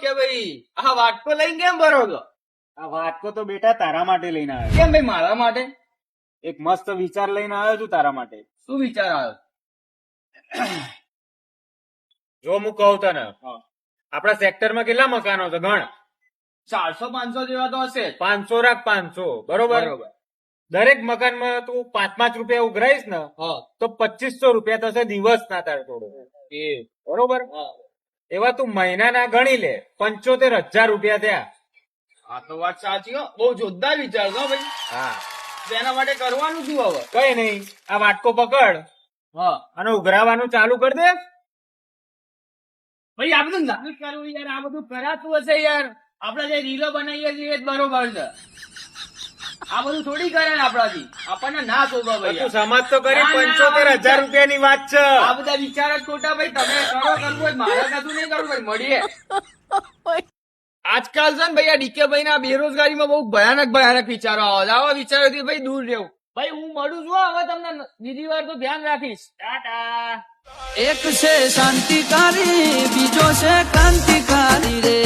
Decay ભાઈ આ વાટકો લઈને કેમ ભરો છો? આ વાટકો તો બેટા તારા માટે લઈને આવ્યો. કેમ ભાઈ મારા માટે? એક મસ્ત વિચાર લઈને આવ્યો છું તારા માટે. શું વિચાર આવ્યો? જો હું કહું તને, આપણા સેક્ટરમાં કેટલા મકાનો છે ગણ? 400-500 જેવા તો હશે. 500 રાખ, 500 બરોબર. દરેક મકાનમાં તું 5-5 રૂપિયા ઉઘરાઈશ ને તો 2500 રૂપિયા થશે દિવસના તારે થોડું બરોબર. એવા તું મહિનાના ગણી લે 75,000 રૂપિયા થયા. આ તો વાત સાચી હો, બહુ જોરદાર વિચાર છો ભાઈ. હા, તેના માટે કરવાનું શું હવે? કઈ નહીં, આ વાટકો પકડ અને ઉઘરાવાનું ચાલુ કરી દે. ભાઈ આ બધું નથી કરવું યાર, આ બધું કરાતું હશે યાર. આપડે જે રીલો બનાવીએ છીએ એ જ બરોબર છે. આ બધું થોડી કરાય આપણાથી, આપણને ના શોભે ભાઈ. તું સમજ તો કરી, ના, ના, 75,000 રૂપિયાની વાત છે. આ બધા વિચાર જ ખોટા ભાઈ. તમે કરો કરવું હોય, મારે કશું નહીં કરવું ભાઈ. મળીએ. આજકાલ છે ને ભાઈ આ ડીકે ભાઈ ના બેરોજગારીમાં બહુ ભયાનક વિચારો આવે છે. આવા વિચારોથી ભાઈ દૂર રહેવું. ભાઈ હું મળું છું, હવે તમને બીજી વાર તો ધ્યાન રાખીશ. ટાટા. એક છે શાંતિકારી, બીજો છે ક્રાંતિકારી રે.